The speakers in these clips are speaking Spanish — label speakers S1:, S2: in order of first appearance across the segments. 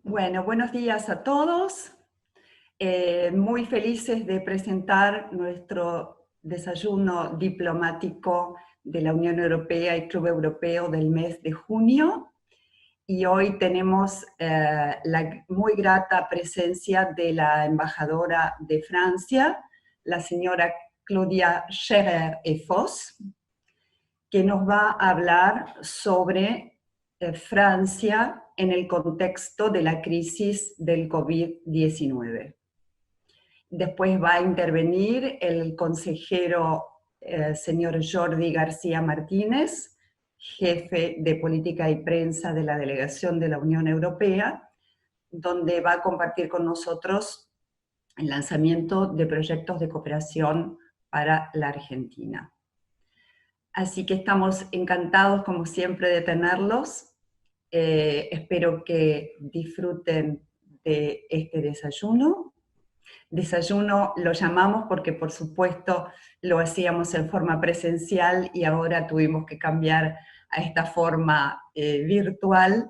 S1: Bueno, buenos días a todos. Muy felices de presentar nuestro desayuno diplomático de la Unión Europea y Club Europeo del mes de junio. Y hoy tenemos la muy grata presencia de la embajadora de Francia, la señora Claudia Scherer-Efoss, que nos va a hablar sobre Francia en el contexto de la crisis del COVID-19. Después va a intervenir el consejero señor Jordi García Martínez, jefe de política y prensa de la delegación de la Unión Europea, donde va a compartir con nosotros el lanzamiento de proyectos de cooperación para la Argentina. Así que estamos encantados, como siempre, de tenerlos. Espero que disfruten de este desayuno. Desayuno lo llamamos porque, por supuesto, lo hacíamos en forma presencial y ahora tuvimos que cambiar a esta forma virtual.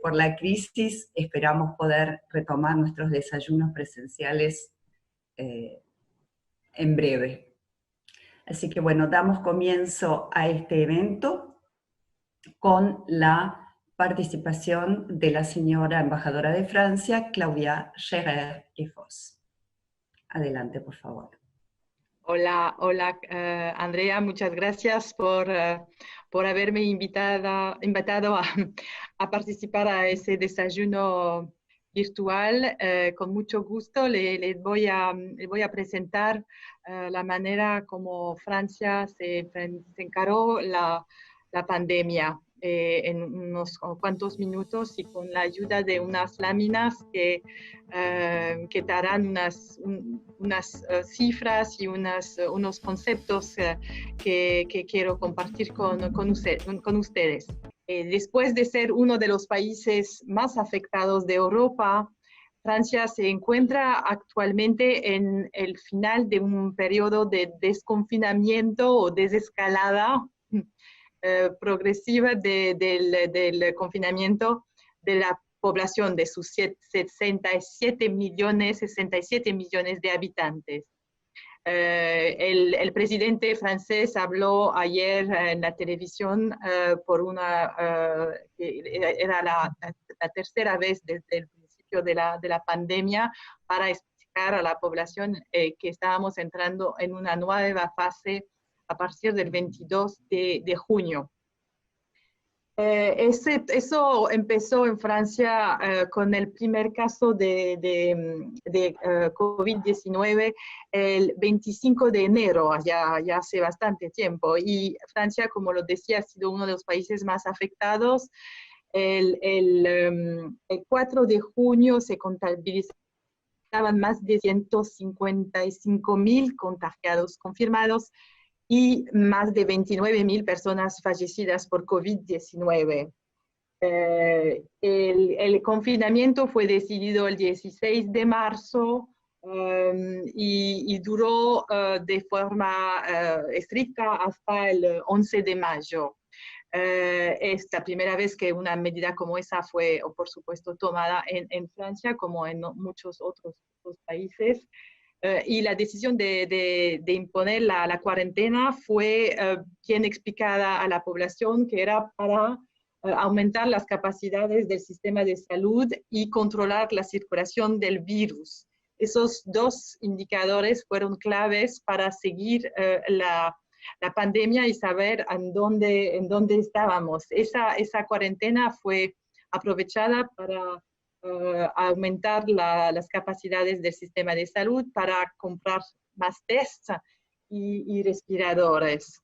S1: Por la crisis, esperamos poder retomar nuestros desayunos presenciales en breve. Así que bueno, damos comienzo a este evento con la participación de la señora embajadora de Francia, Claudia Scherer-Efoss. Adelante, por favor.
S2: Hola, Andrea, muchas gracias por haberme invitado a participar a ese desayuno virtual. Con mucho gusto les voy a presentar la manera como Francia se encaró la pandemia en unos cuantos minutos y con la ayuda de unas láminas que darán unas cifras y unos conceptos que quiero compartir con ustedes. Después de ser uno de los países más afectados de Europa, Francia se encuentra actualmente en el final de un periodo de desconfinamiento o desescalada progresiva del confinamiento de la población de sus 67 millones de habitantes. El presidente francés habló ayer en la televisión era la tercera vez desde el principio de la pandemia para explicar a la población que estábamos entrando en una nueva fase a partir del 22 de junio. Eso empezó en Francia con el primer caso de COVID-19 el 25 de enero, ya hace bastante tiempo. Y Francia, como lo decía, ha sido uno de los países más afectados. El 4 de junio se contabilizaban más de 155,000 contagiados confirmados y más de 29,000 personas fallecidas por COVID-19. El confinamiento fue decidido el 16 de marzo y duró de forma estricta hasta el 11 de mayo. Es la primera vez que una medida como esa fue, por supuesto, tomada en Francia, como en muchos otros países. Y la decisión de imponer la cuarentena fue bien explicada a la población, que era para aumentar las capacidades del sistema de salud y controlar la circulación del virus. Esos dos indicadores fueron claves para seguir la pandemia y saber en dónde estábamos. Esa cuarentena fue aprovechada para aumentar las capacidades del sistema de salud, para comprar más tests y respiradores.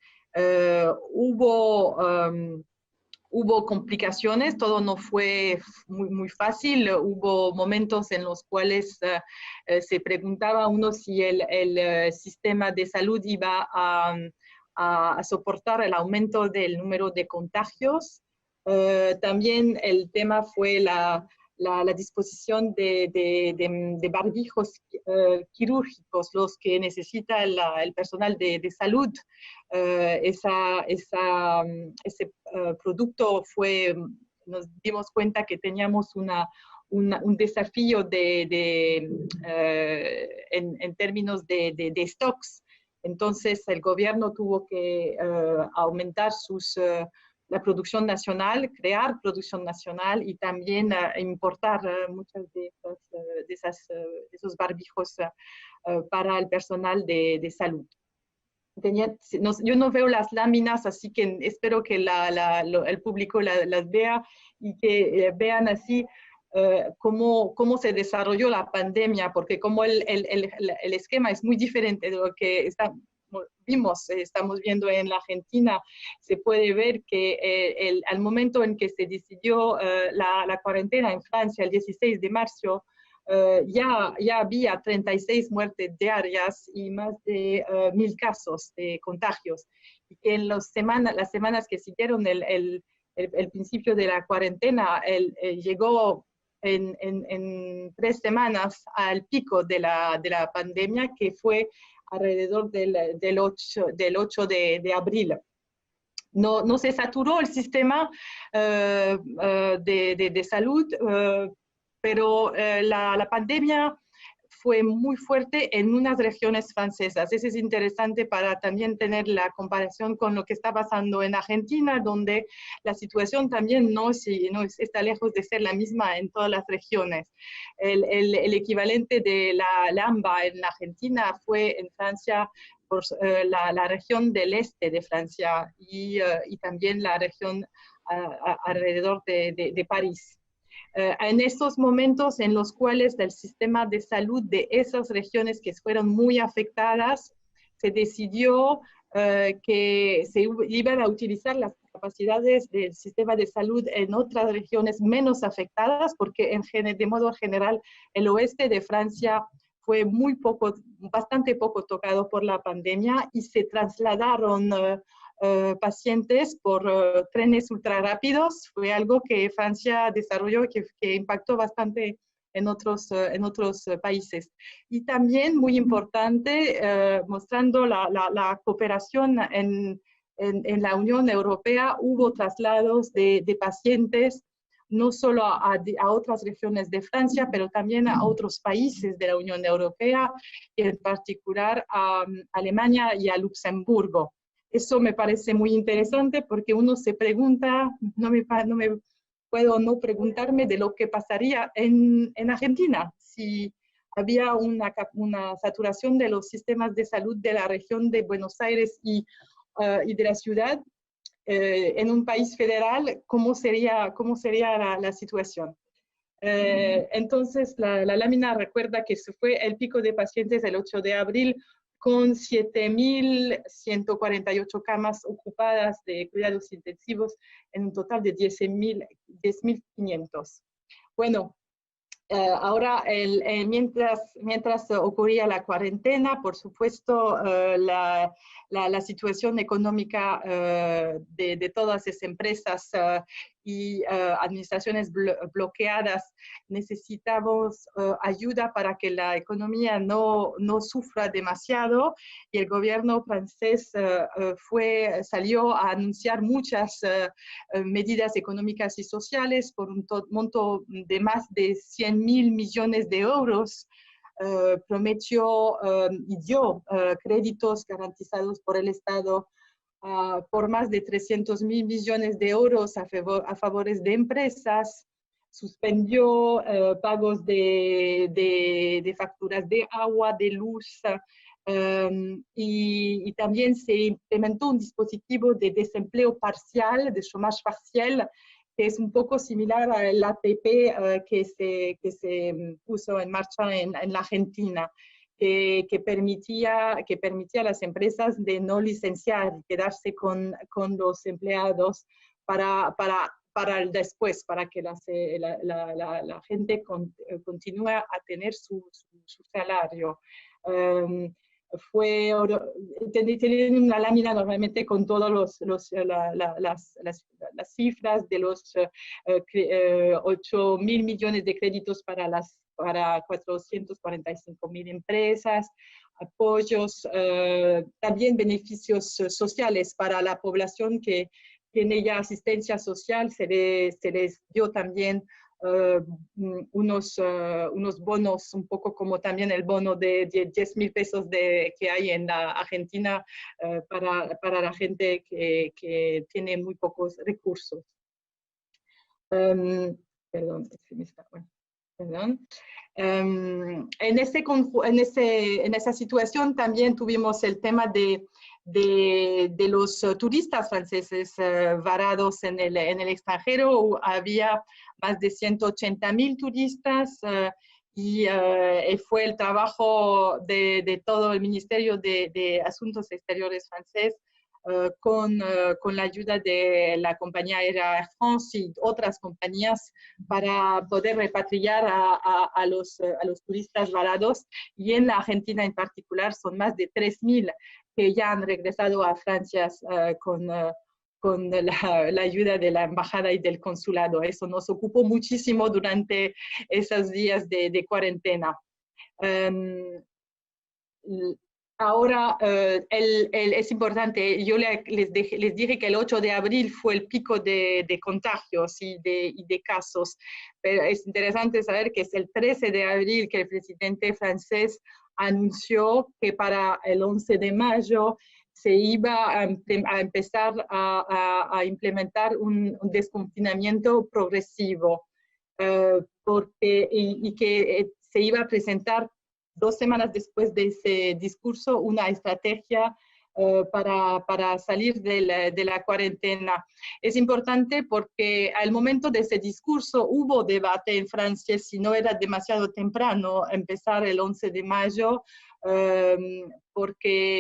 S2: Hubo complicaciones, todo no fue muy fácil. Hubo momentos en los cuales se preguntaba uno si el sistema de salud iba a soportar el aumento del número de contagios. También el tema fue la disposición de barbijos quirúrgicos, los que necesita el personal de salud. Ese producto nos dimos cuenta que teníamos un desafío en términos de stocks. Entonces el gobierno tuvo que aumentar la producción nacional, crear producción nacional y también importar muchos de esos barbijos para el personal de salud. Yo no veo las láminas, así que espero que el público las vea y que vean así cómo se desarrolló la pandemia, porque como el esquema es muy diferente de lo que estamos viendo en la Argentina, se puede ver que al momento en que se decidió la cuarentena en Francia, el 16 de marzo, ya había 36 muertes diarias y más de 1.000 casos de contagios. Y que en las semanas que siguieron el principio de la cuarentena, llegó en 3 semanas al pico de la pandemia, que fue alrededor del 8 de abril. No se saturó el sistema de salud, pero la pandemia fue muy fuerte en unas regiones francesas. Eso es interesante para también tener la comparación con lo que está pasando en Argentina, donde la situación también no está lejos de ser la misma en todas las regiones. El equivalente de la AMBA en Argentina fue en Francia por la región del este de Francia y también la región alrededor de París. En estos momentos en los cuales el sistema de salud de esas regiones que fueron muy afectadas, se decidió que se iban a utilizar las capacidades del sistema de salud en otras regiones menos afectadas, porque de modo general el oeste de Francia fue bastante poco tocado por la pandemia y se trasladaron pacientes por trenes ultrarrápidos. Fue algo que Francia desarrolló y que impactó bastante en otros países. Y también muy importante, mostrando la cooperación en la Unión Europea, hubo traslados de pacientes no solo a otras regiones de Francia, pero también a otros países de la Unión Europea, y en particular a Alemania y a Luxemburgo. Eso me parece muy interesante porque uno se pregunta, no me puedo no preguntarme de lo que pasaría en Argentina si había una saturación de los sistemas de salud de la región de Buenos Aires y de la ciudad. En un país federal, ¿cómo sería la situación? Entonces, la lámina recuerda que se fue el pico de pacientes el 8 de abril con 7.148 camas ocupadas de cuidados intensivos en un total de 10.500. Bueno, ahora, mientras ocurría la cuarentena, por supuesto, la situación económica de todas esas empresas y administraciones bloqueadas, necesitamos ayuda para que la economía no sufra demasiado, y el gobierno francés salió a anunciar muchas medidas económicas y sociales por un monto de más de 100.000 millones de euros. Prometió y dio créditos garantizados por el Estado por más de 300.000 millones de euros a favores de empresas. Suspendió pagos de facturas de agua, de luz, y también se implementó un dispositivo de desempleo parcial, de chômage partiel, que es un poco similar al ATP que se puso en marcha en la Argentina, que permitía a las empresas de no licenciar y quedarse con los empleados para el después, para que la gente continúe a tener su salario. Tienen una lámina normalmente con todas las cifras de los 8.000 millones de créditos para 445.000 empresas, apoyos, también beneficios sociales para la población que tiene ya asistencia social. Se les dio también unos bonos, un poco como también el bono de 10.000 pesos que hay en la Argentina para la gente que tiene muy pocos recursos. Perdón, bueno, perdón. En esa situación también tuvimos el tema de los turistas franceses varados en el extranjero. Había más de 180.000 turistas y fue el trabajo de todo el Ministerio de Asuntos Exteriores francés con la ayuda de la compañía aérea Air France y otras compañías para poder repatriar a los turistas varados. Y en la Argentina en particular son más de 3.000 que ya han regresado a Francia con la ayuda de la embajada y del consulado. Eso nos ocupó muchísimo durante esos días de cuarentena. Ahora, es importante, yo les dije que el 8 de abril fue el pico de contagios y de casos, pero es interesante saber que es el 13 de abril que el presidente francés anunció que para el 11 de mayo se iba a empezar a implementar un desconfinamiento progresivo, y que se iba a presentar 2 semanas después de ese discurso una estrategia para salir de la cuarentena. Es importante porque al momento de ese discurso hubo debate en Francia si no era demasiado temprano empezar el 11 de mayo,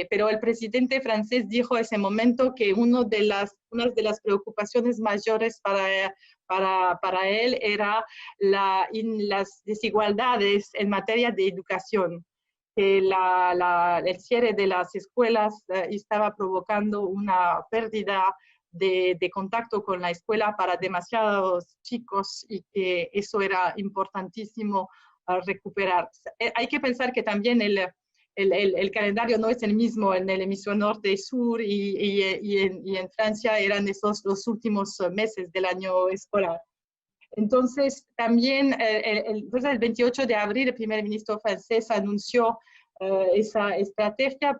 S2: pero el presidente francés dijo en ese momento que una de las preocupaciones mayores para él era las desigualdades en materia de educación, que el cierre de las escuelas estaba provocando una pérdida de contacto con la escuela para demasiados chicos y que eso era importantísimo recuperar. Hay que pensar que también el calendario no es el mismo en el hemisferio norte y sur, y en Francia eran esos los últimos meses del año escolar. Entonces, también el 28 de abril el primer ministro francés anunció esa estrategia.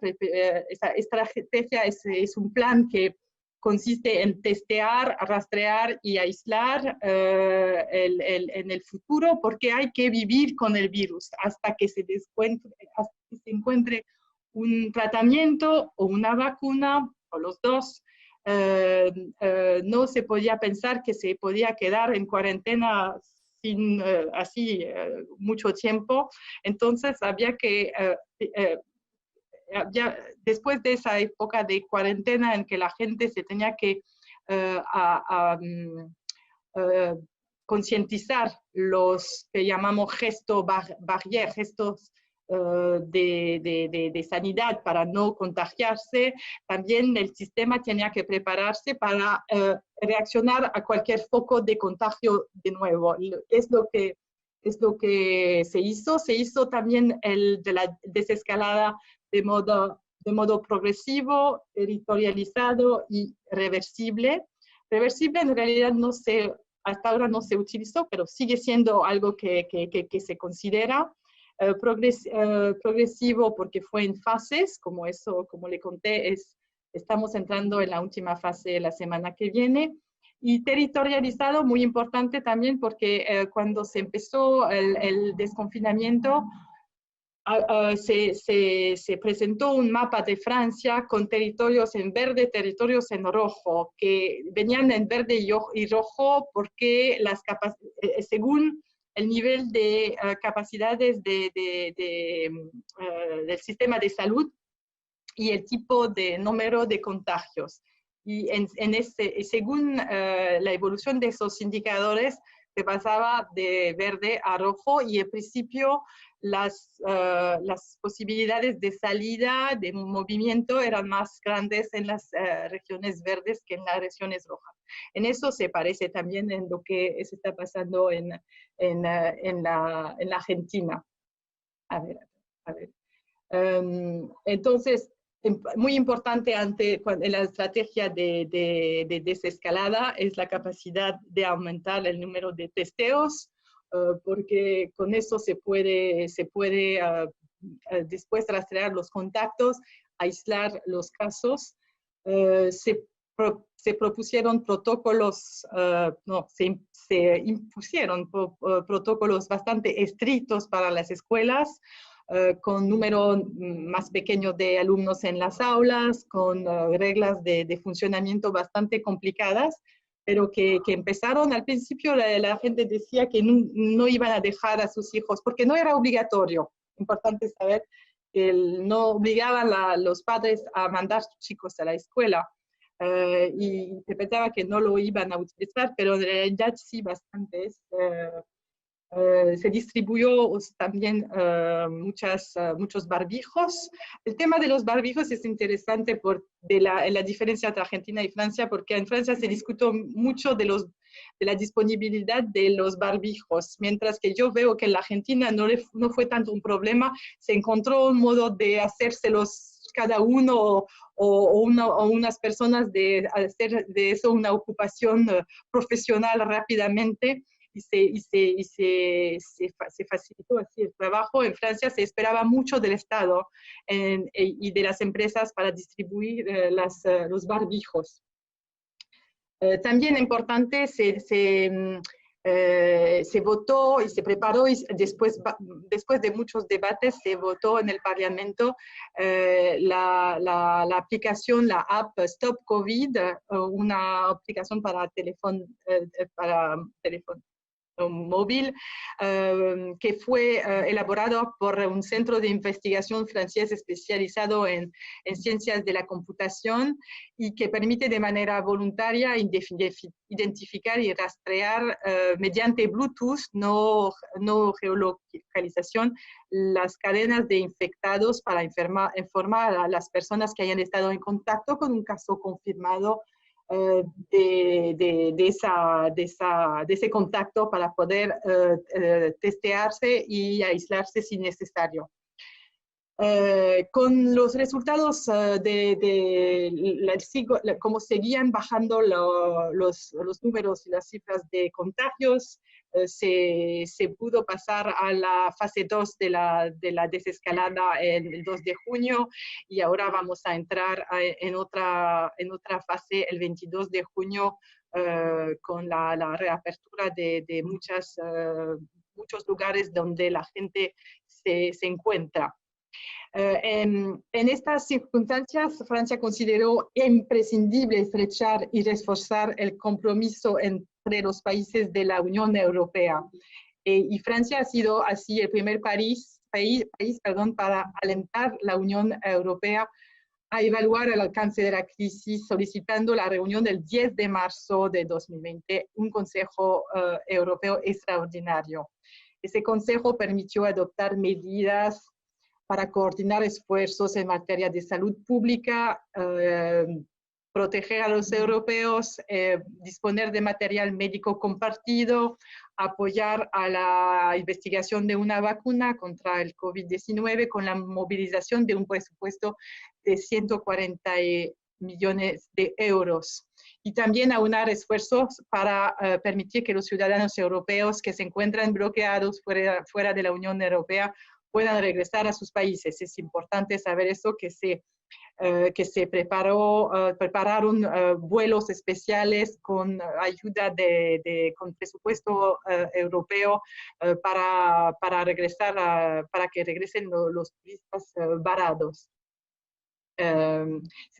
S2: Esa estrategia es un plan que consiste en testear, rastrear y aislar en el futuro, porque hay que vivir con el virus hasta que se encuentre un tratamiento o una vacuna, o los dos. No se podía pensar que se podía quedar en cuarentena sin así mucho tiempo. Entonces había que ya después de esa época de cuarentena en que la gente se tenía que concientizar los que llamamos gestos barrier, gestos de sanidad para no contagiarse, también el sistema tenía que prepararse para reaccionar a cualquier foco de contagio de nuevo. Es lo que se hizo. Se hizo también de la desescalada de modo progresivo, territorializado y reversible. Reversible en realidad hasta ahora no se utilizó, pero sigue siendo algo que se considera. Progresivo porque fue en fases, como le conté, estamos entrando en la última fase la semana que viene. Y territorializado, muy importante también porque cuando se empezó el desconfinamiento, se presentó un mapa de Francia con territorios en verde, territorios en rojo, que venían en verde y rojo porque según el nivel de capacidades del sistema de salud y el tipo de número de contagios. Y según la evolución de esos indicadores, se pasaba de verde a rojo, y en principio las posibilidades de salida, de movimiento, eran más grandes en las regiones verdes que en las regiones rojas. En eso se parece también en lo que se está pasando en la Argentina. A ver. Entonces, muy importante en la estrategia de desescalada es la capacidad de aumentar el número de testeos, porque con eso se puede después rastrear los contactos, aislar los casos. Se propusieron protocolos, se impusieron protocolos bastante estrictos para las escuelas, con número más pequeño de alumnos en las aulas, con reglas de funcionamiento bastante complicadas, pero que empezaron al principio. La gente decía que no iban a dejar a sus hijos, porque no era obligatorio. Importante saber que no obligaban a los padres a mandar a sus chicos a la escuela. Y interpretaba que no lo iban a utilizar, pero en realidad sí bastantes. Se distribuyó también muchos barbijos. El tema de los barbijos es interesante la diferencia entre Argentina y Francia, porque en Francia se discutió mucho de la disponibilidad de los barbijos, mientras que yo veo que en la Argentina no fue tanto un problema. Se encontró un modo de hacérselos cada uno o unas personas de hacer de eso una ocupación profesional rápidamente. Y se facilitó así el trabajo. En Francia se esperaba mucho del Estado y de las empresas para distribuir los barbijos. También importante, se votó y se preparó, y después de muchos debates se votó en el Parlamento la aplicación, la app Stop COVID, una aplicación para teléfono móvil, que fue elaborado por un centro de investigación francés especializado en ciencias de la computación, y que permite de manera voluntaria identificar y rastrear mediante Bluetooth, no geolocalización, las cadenas de infectados para informar a las personas que hayan estado en contacto con un caso confirmado de ese contacto, para poder testearse y aislarse si necesario. Con los resultados como seguían bajando los números y las cifras de contagios, se pudo pasar a la fase 2 de la desescalada el 2 de junio, y ahora vamos a entrar en otra fase el 22 de junio, con la reapertura de muchos lugares donde la gente se encuentra. En estas circunstancias, Francia consideró imprescindible estrechar y reforzar el compromiso entre los países de la Unión Europea. Y Francia ha sido así el primer país para alentar la Unión Europea a evaluar el alcance de la crisis, solicitando la reunión del 10 de marzo de 2020, un Consejo Europeo extraordinario. Ese Consejo permitió adoptar medidas para coordinar esfuerzos en materia de salud pública, proteger a los europeos, disponer de material médico compartido, apoyar a la investigación de una vacuna contra el COVID-19 con la movilización de un presupuesto de 140 millones de euros. Y también aunar esfuerzos para permitir que los ciudadanos europeos que se encuentran bloqueados fuera de la Unión Europea puedan regresar a sus países. Es importante saber eso, que se prepararon vuelos especiales con ayuda con presupuesto europeo para que regresen los turistas varados.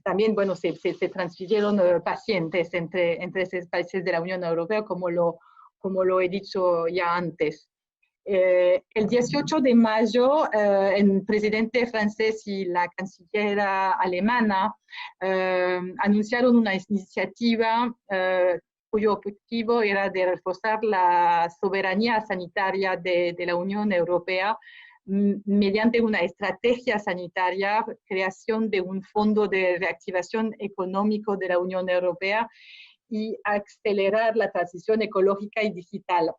S2: También, bueno, se transfirieron pacientes entre esos países de la Unión Europea, como lo he dicho ya antes. El 18 de mayo, el presidente francés y la canciller alemana anunciaron una iniciativa cuyo objetivo era de reforzar la soberanía sanitaria de la Unión Europea mediante una estrategia sanitaria, creación de un fondo de reactivación económico de la Unión Europea y acelerar la transición ecológica y digital.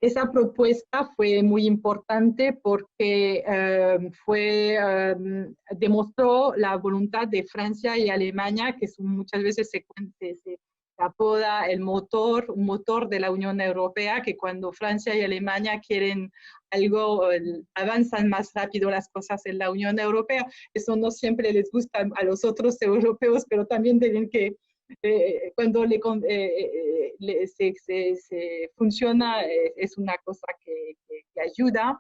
S2: esa propuesta fue muy importante porque demostró la voluntad de Francia y Alemania, que muchas veces se apoda un motor de la Unión Europea, que cuando Francia y Alemania quieren algo, avanzan más rápido las cosas en la Unión Europea. Eso no siempre les gusta a los otros europeos, pero también tienen que cuando se funciona, es una cosa que ayuda.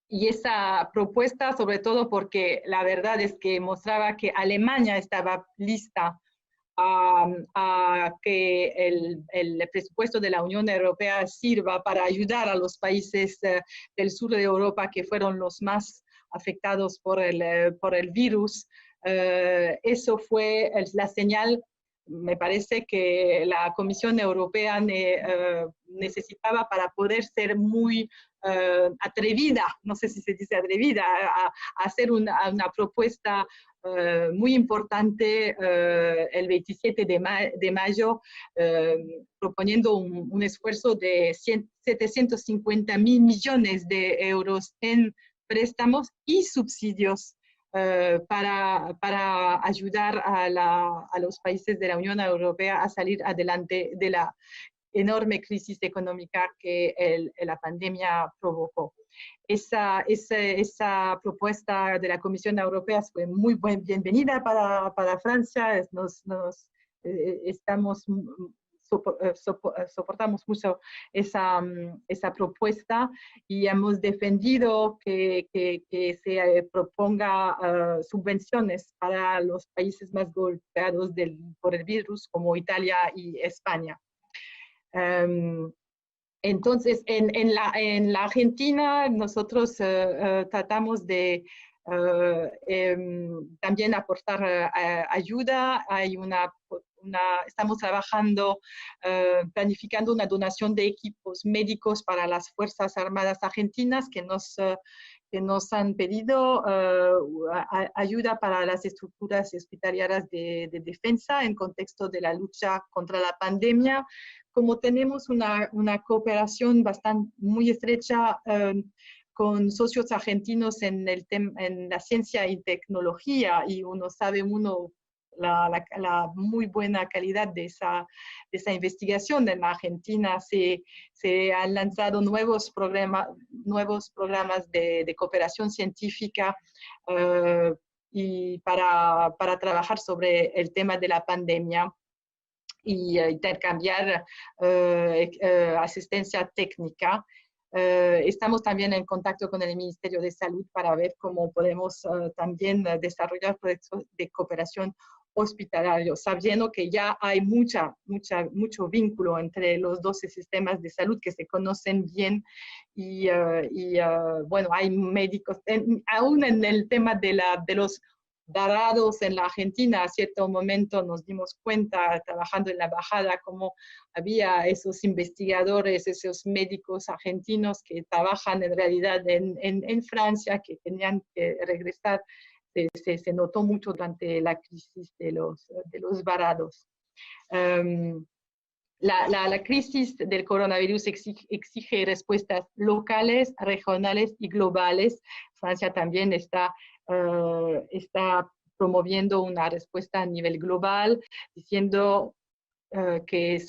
S2: Y esa propuesta, sobre todo porque la verdad es que mostraba que Alemania estaba lista a que el presupuesto de la Unión Europea sirva para ayudar a los países del sur de Europa que fueron los más afectados por el virus. Eso fue la señal, me parece, que la Comisión Europea necesitaba para poder ser muy atrevida, no sé si se dice atrevida, a hacer una propuesta muy importante el 27 de mayo, proponiendo un esfuerzo de 750.000 millones de euros en préstamos y subsidios para ayudar a los países de la Unión Europea a salir adelante de la enorme crisis económica que la pandemia provocó. Esa propuesta de la Comisión Europea fue muy bienvenida para Francia. Soportamos mucho esa propuesta y hemos defendido que se proponga subvenciones para los países más golpeados por el virus, como Italia y España. Entonces, en la Argentina nosotros tratamos de también aportar ayuda. Estamos trabajando, planificando una donación de equipos médicos para las Fuerzas Armadas Argentinas que nos han pedido ayuda para las estructuras hospitalarias de defensa en contexto de la lucha contra la pandemia. Como tenemos una cooperación muy estrecha con socios argentinos en la ciencia y tecnología, y uno sabe la muy buena calidad de esa investigación en la Argentina, se han lanzado nuevos programas de cooperación científica y para trabajar sobre el tema de la pandemia y intercambiar asistencia técnica. Estamos también en contacto con el Ministerio de Salud para ver cómo podemos también desarrollar proyectos de cooperación hospitalario, sabiendo que ya hay mucho vínculo entre los 12 sistemas de salud que se conocen bien y bueno, hay médicos, aún en el tema de los varados en la Argentina. A cierto momento nos dimos cuenta, trabajando en la embajada, cómo había esos investigadores, esos médicos argentinos que trabajan en realidad en Francia, que tenían que regresar. Se notó mucho durante la crisis de los varados. La crisis del coronavirus exige respuestas locales, regionales y globales. Francia también está promoviendo una respuesta a nivel global, diciendo que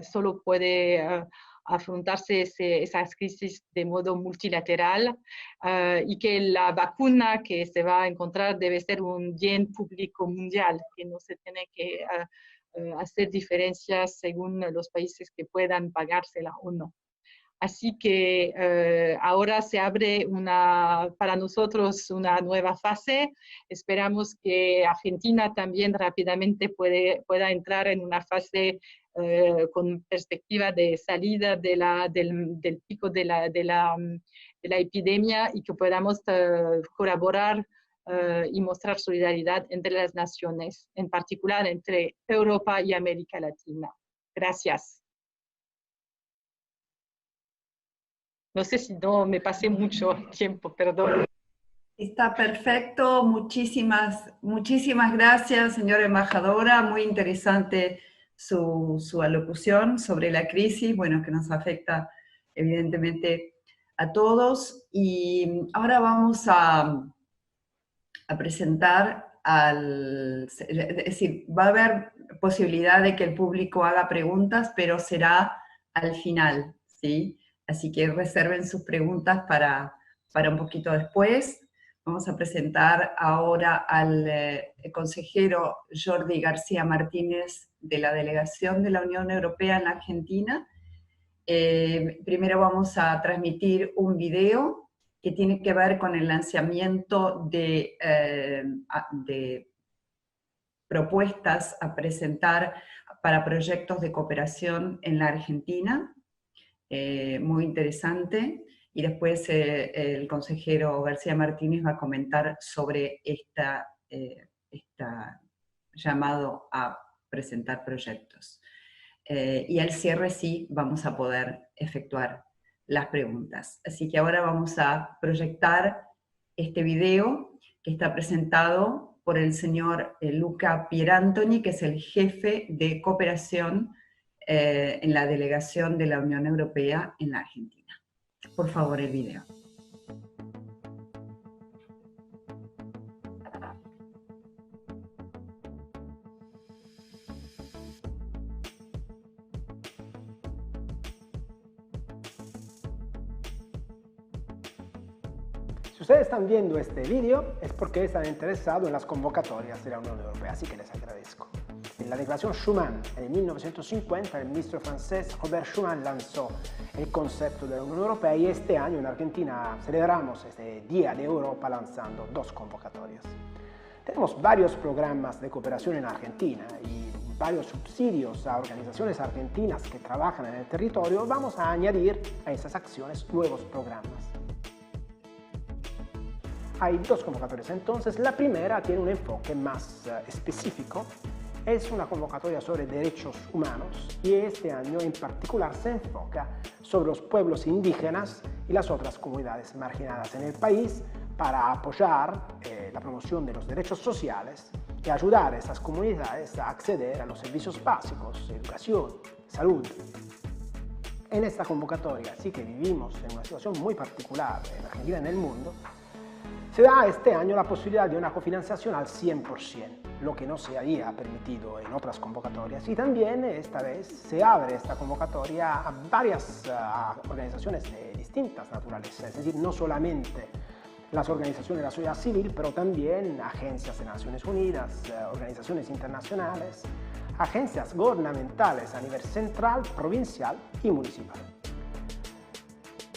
S2: solo puede afrontarse esas crisis de modo multilateral y que la vacuna que se va a encontrar debe ser un bien público mundial, que no se tiene que hacer diferencias según los países que puedan pagársela o no. Así que ahora se abre para nosotros una nueva fase. Esperamos que Argentina también rápidamente pueda entrar en una fase con perspectiva de salida del pico de la epidemia, y que podamos colaborar y mostrar solidaridad entre las naciones, en particular entre Europa y América Latina. Gracias. No sé si no me pasé mucho tiempo, perdón.
S1: Está perfecto. Muchísimas gracias, señora embajadora. Muy interesante su alocución sobre la crisis, bueno, que nos afecta evidentemente a todos. Y ahora vamos a presentar es decir, va a haber posibilidad de que el público haga preguntas, pero será al final, ¿sí? Así que reserven sus preguntas para un poquito después. Vamos a presentar ahora al consejero Jordi García Martínez de la Delegación de la Unión Europea en la Argentina. Primero vamos a transmitir un video que tiene que ver con el lanzamiento de propuestas a presentar para proyectos de cooperación en la Argentina, muy interesante, y después el consejero García Martínez va a comentar sobre esta llamado a presentar proyectos. Y al cierre sí vamos a poder efectuar las preguntas. Así que ahora vamos a proyectar este video que está presentado por el señor Luca Pierantoni, que es el jefe de cooperación en la delegación de la Unión Europea en la Argentina. Por favor, el video.
S3: Si ustedes están viendo este vídeo es porque están interesados en las convocatorias de la Unión Europea, así que les agradezco. En la Declaración Schuman, en 1950, el ministro francés Robert Schuman lanzó el concepto de la Unión Europea y este año en Argentina celebramos este Día de Europa lanzando 2 convocatorias. Tenemos varios programas de cooperación en Argentina y varios subsidios a organizaciones argentinas que trabajan en el territorio. Vamos a añadir a esas acciones nuevos programas. Hay 2 convocatorias entonces. La primera tiene un enfoque más específico. Es una convocatoria sobre derechos humanos y este año en particular se enfoca sobre los pueblos indígenas y las otras comunidades marginadas en el país para apoyar la promoción de los derechos sociales y ayudar a estas comunidades a acceder a los servicios básicos, educación, salud. En esta convocatoria sí que vivimos en una situación muy particular en Argentina y en el mundo. Se da este año la posibilidad de una cofinanciación al 100%, lo que no se había permitido en otras convocatorias. Y también esta vez se abre esta convocatoria a varias organizaciones de distintas naturalezas, es decir, no solamente las organizaciones de la sociedad civil, pero también agencias de Naciones Unidas, organizaciones internacionales, agencias gubernamentales a nivel central, provincial y municipal.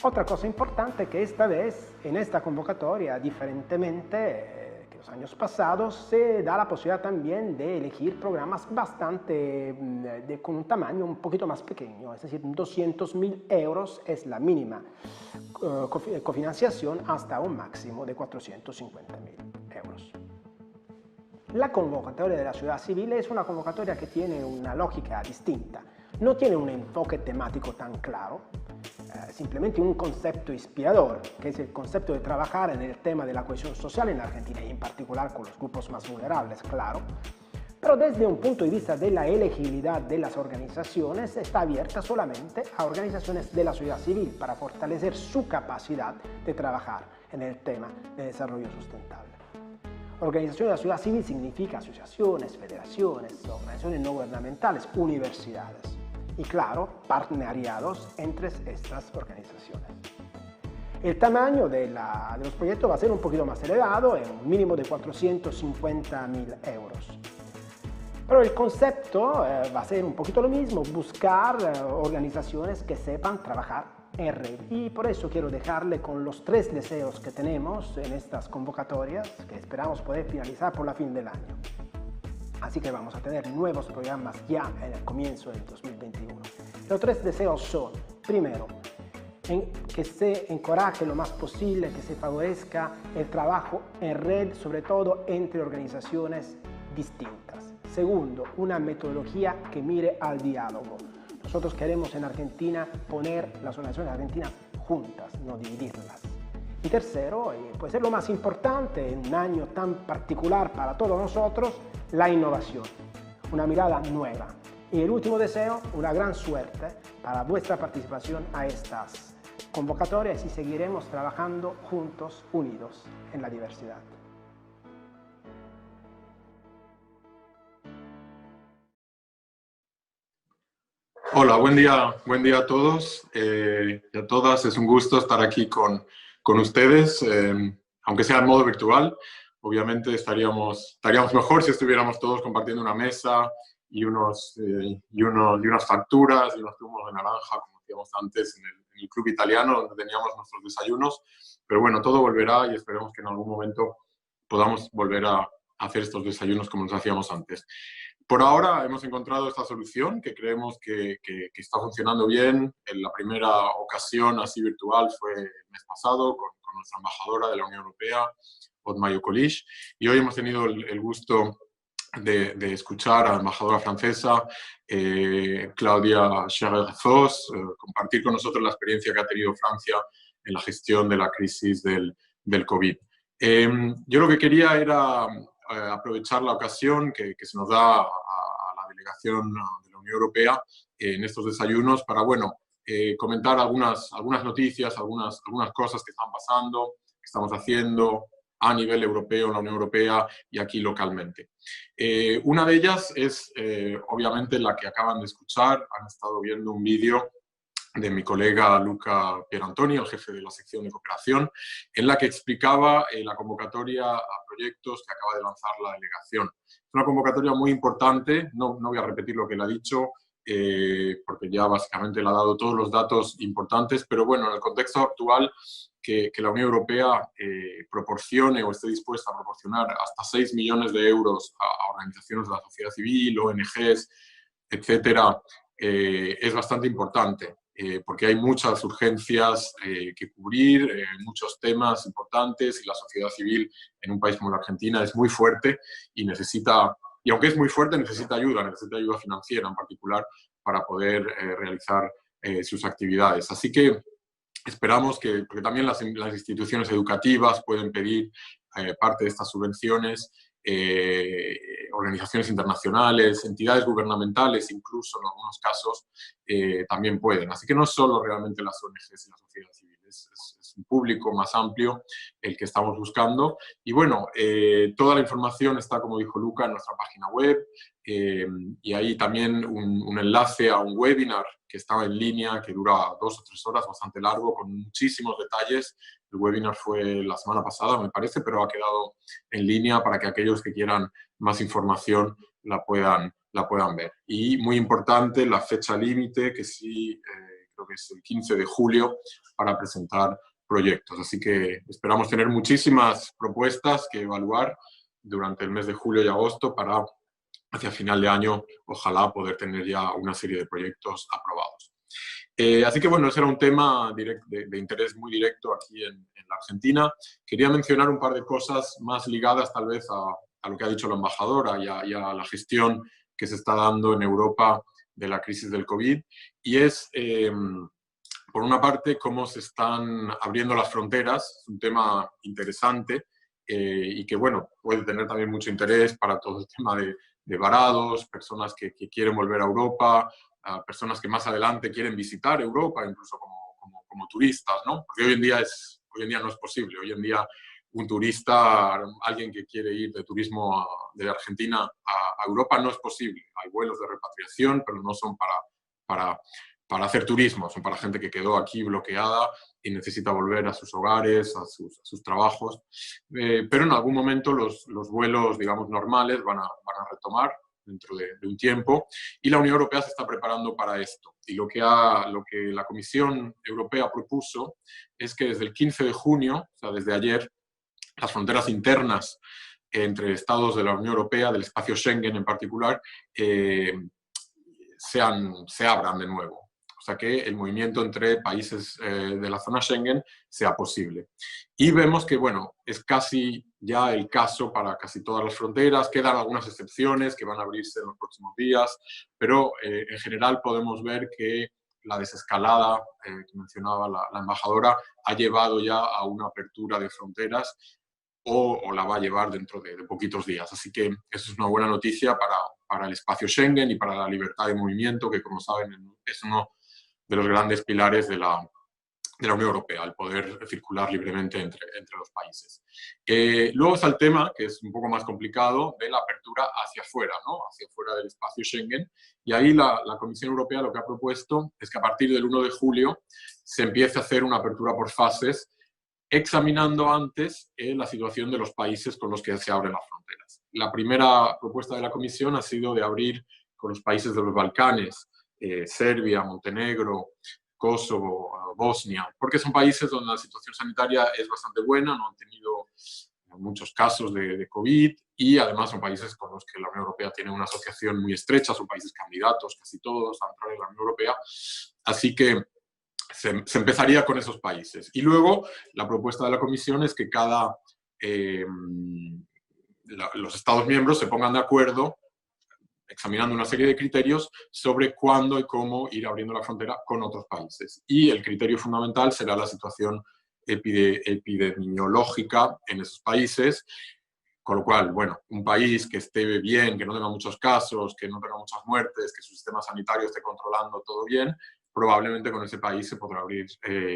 S3: Otra cosa importante que esta vez en esta convocatoria, diferentemente que los años pasados, se da la posibilidad también de elegir programas con un tamaño un poquito más pequeño, es decir, 200.000 euros es la mínima cofinanciación hasta un máximo de 450.000 euros. La convocatoria de la sociedad civil es una convocatoria que tiene una lógica distinta, no tiene un enfoque temático tan claro, simplemente un concepto inspirador, que es el concepto de trabajar en el tema de la cohesión social en Argentina y en particular con los grupos más vulnerables, claro. Pero desde un punto de vista de la elegibilidad de las organizaciones, está abierta solamente a organizaciones de la sociedad civil para fortalecer su capacidad de trabajar en el tema de desarrollo sustentable. Organización de la sociedad civil significa asociaciones, federaciones, organizaciones no gubernamentales, universidades. Y claro, partenariados entre estas organizaciones. El tamaño de los proyectos va a ser un poquito más elevado, en un mínimo de 450.000 euros. Pero el concepto va a ser un poquito lo mismo, buscar organizaciones que sepan trabajar en red. Y por eso quiero dejarle con los 3 deseos que tenemos en estas convocatorias, que esperamos poder finalizar por la fin del año. Así que vamos a tener nuevos programas ya en el comienzo del 2021. Los 3 deseos son, primero, que se encoraje lo más posible, que se favorezca el trabajo en red, sobre todo entre organizaciones distintas. Segundo, una metodología que mire al diálogo. Nosotros queremos en Argentina poner las organizaciones argentinas juntas, no dividirlas. Y tercero, y puede ser lo más importante en un año tan particular para todos nosotros, la innovación, una mirada nueva. Y el último deseo, una gran suerte para vuestra participación a estas convocatorias y seguiremos trabajando juntos, unidos en la diversidad.
S4: Hola, buen día a todos y a todas. Es un gusto estar aquí con ustedes, aunque sea en modo virtual. Obviamente estaríamos mejor si estuviéramos todos compartiendo una mesa y unas facturas y unos zumos de naranja, como hacíamos antes en el club italiano, donde teníamos nuestros desayunos. Pero bueno, todo volverá y esperemos que en algún momento podamos volver a hacer estos desayunos como nos hacíamos antes. Por ahora hemos encontrado esta solución que creemos que está funcionando bien. En la primera ocasión así virtual fue el mes pasado con nuestra embajadora de la Unión Europea, Otma Yokolish, y hoy hemos tenido el gusto de escuchar a la embajadora francesa, Claudia Scherer-Foss, compartir con nosotros la experiencia que ha tenido Francia en la gestión de la crisis del COVID. Yo lo que quería era aprovechar la ocasión que se nos da a la delegación de la Unión Europea en estos desayunos para, bueno, comentar algunas noticias, algunas cosas que están pasando, que estamos haciendo a nivel europeo, en la Unión Europea y aquí localmente. Una de ellas es, obviamente, la que acaban de escuchar. Han estado viendo un vídeo de mi colega Luca Pierantoni, el jefe de la sección de cooperación, en la que explicaba la convocatoria a proyectos que acaba de lanzar la delegación. Es una convocatoria muy importante, no voy a repetir lo que él ha dicho, porque ya básicamente le ha dado todos los datos importantes, pero bueno, en el contexto actual, que la Unión Europea proporcione o esté dispuesta a proporcionar hasta 6 millones de euros a organizaciones de la sociedad civil, ONGs, etcétera, es bastante importante. Porque hay muchas urgencias que cubrir, muchos temas importantes y la sociedad civil en un país como la Argentina es muy fuerte y necesita, y aunque es muy fuerte, necesita ayuda financiera en particular para poder realizar sus actividades. Así que esperamos que, porque también las instituciones educativas pueden pedir parte de estas subvenciones, organizaciones internacionales, entidades gubernamentales, incluso en algunos casos, también pueden. Así que no solo realmente las ONGs y la sociedad civil, es un público más amplio el que estamos buscando. Y bueno, toda la información está, como dijo Luca, en nuestra página web, y ahí también un enlace a un webinar que está en línea, que dura 2 o 3 horas, bastante largo, con muchísimos detalles. El webinar fue la semana pasada, me parece, pero ha quedado en línea para que aquellos que quieran más información la puedan ver. Y muy importante, la fecha límite, que sí, creo que es el 15 de julio, para presentar proyectos. Así que esperamos tener muchísimas propuestas que evaluar durante el mes de julio y agosto para, hacia final de año, ojalá poder tener ya una serie de proyectos aprobados. Así que bueno, ese era un tema de interés muy directo aquí en la Argentina. Quería mencionar un par de cosas más ligadas tal vez a lo que ha dicho la embajadora y a la gestión que se está dando en Europa de la crisis del COVID. Y es, por una parte, cómo se están abriendo las fronteras. Es un tema interesante y que, bueno, puede tener también mucho interés para todo el tema de varados, personas que quieren volver a Europa, a personas que más adelante quieren visitar Europa, incluso como turistas, ¿no? Porque hoy en día no es posible. Hoy en día un turista, alguien que quiere ir de turismo de Argentina a Europa, no es posible. Hay vuelos de repatriación, pero no son para hacer turismo, son para gente que quedó aquí bloqueada y necesita volver a sus hogares, a sus trabajos. Pero en algún momento los vuelos, digamos, normales van a retomar dentro de un tiempo, y la Unión Europea se está preparando para esto. Y lo que la Comisión Europea propuso es que desde el 15 de junio, o sea, desde ayer, las fronteras internas entre estados de la Unión Europea, del espacio Schengen en particular, se abran de nuevo. O sea, que el movimiento entre países de la zona Schengen sea posible. Y vemos que, bueno, es casi ya el caso para casi todas las fronteras. Quedan algunas excepciones que van a abrirse en los próximos días, pero en general podemos ver que la desescalada que mencionaba la embajadora ha llevado ya a una apertura de fronteras. o la va a llevar dentro de poquitos días. Así que eso es una buena noticia para el espacio Schengen y para la libertad de movimiento, que como saben es uno de los grandes pilares de la Unión Europea, el poder circular libremente entre los países. Luego está el tema, que es un poco más complicado, de la apertura hacia afuera, ¿no? Hacia afuera del espacio Schengen. Y ahí la Comisión Europea lo que ha propuesto es que a partir del 1 de julio se empiece a hacer una apertura por fases, examinando antes la situación de los países con los que se abren las fronteras. La primera propuesta de la Comisión ha sido de abrir con los países de los Balcanes, Serbia, Montenegro, Kosovo, Bosnia, porque son países donde la situación sanitaria es bastante buena, no han tenido muchos casos de COVID y además son países con los que la Unión Europea tiene una asociación muy estrecha, son países candidatos, casi todos, a entrar en la Unión Europea. Así que se empezaría con esos países. Y luego la propuesta de la Comisión es que los Estados miembros se pongan de acuerdo examinando una serie de criterios sobre cuándo y cómo ir abriendo la frontera con otros países. Y el criterio fundamental será la situación epidemiológica en esos países, con lo cual, bueno, un país que esté bien, que no tenga muchos casos, que no tenga muchas muertes, que su sistema sanitario esté controlando todo bien, probablemente con ese país se podrá abrir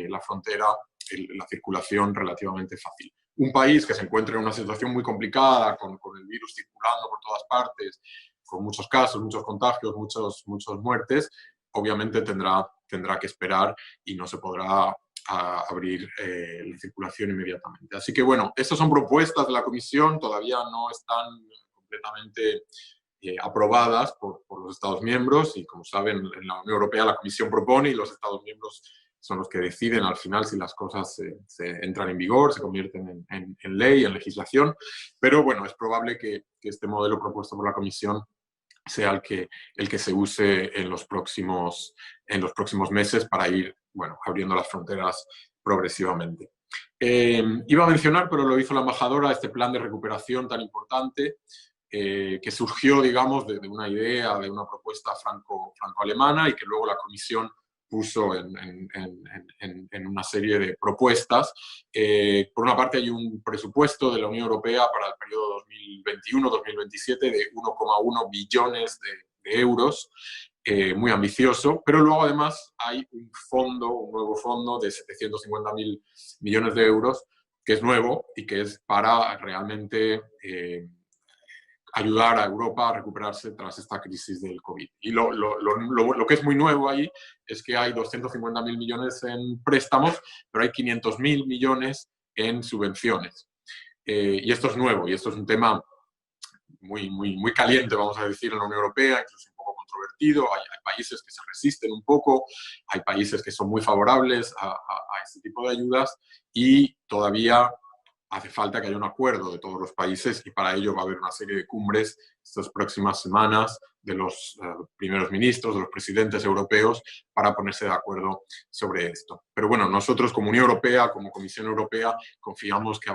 S4: la frontera, la circulación relativamente fácil. Un país que se encuentre en una situación muy complicada, con el virus circulando por todas partes, con muchos casos, muchos contagios, muchas muertes, obviamente tendrá que esperar y no se podrá abrir la circulación inmediatamente. Así que bueno, estas son propuestas de la Comisión, todavía no están completamente aprobadas por los Estados miembros y como saben en la Unión Europea la Comisión propone y los Estados miembros son los que deciden al final si las cosas se entran en vigor, se convierten en ley, en legislación, pero bueno, es probable que este modelo propuesto por la Comisión sea el que se use en los próximos meses para ir, bueno, abriendo las fronteras progresivamente. Iba a mencionar, pero lo hizo la embajadora, este plan de recuperación tan importante que surgió, digamos, de una idea, de una propuesta franco-alemana y que luego la Comisión puso en una serie de propuestas. Por una parte hay un presupuesto de la Unión Europea para el periodo 2021-2027 de 1,1 billones de euros, muy ambicioso, pero luego además hay un nuevo fondo de 750.000 millones de euros, que es nuevo y que es para realmente ayudar a Europa a recuperarse tras esta crisis del COVID. Y lo que es muy nuevo ahí es que hay 250.000 millones en préstamos, pero hay 500.000 millones en subvenciones. Y esto es nuevo, y esto es un tema muy caliente, vamos a decir, en la Unión Europea, incluso un poco controvertido. Hay países que se resisten un poco, hay países que son muy favorables a este tipo de ayudas, y todavía hace falta que haya un acuerdo de todos los países y para ello va a haber una serie de cumbres estas próximas semanas de los primeros ministros, de los presidentes europeos para ponerse de acuerdo sobre esto. Pero bueno, nosotros como Unión Europea, como Comisión Europea, confiamos que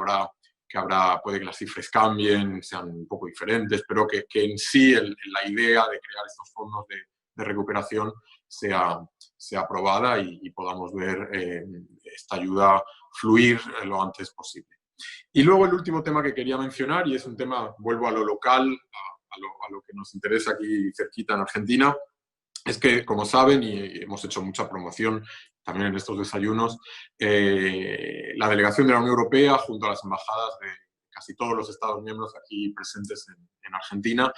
S4: puede que las cifras cambien, sean un poco diferentes, pero que en sí la idea de crear estos fondos de recuperación sea aprobada y podamos ver esta ayuda fluir lo antes posible. Y luego el último tema que quería mencionar, y es un tema, vuelvo a lo local, a lo que nos interesa aquí cerquita en Argentina, es que, como saben, y hemos hecho mucha promoción también en estos desayunos, la delegación de la Unión Europea, junto a las embajadas de casi todos los Estados miembros aquí presentes en Argentina,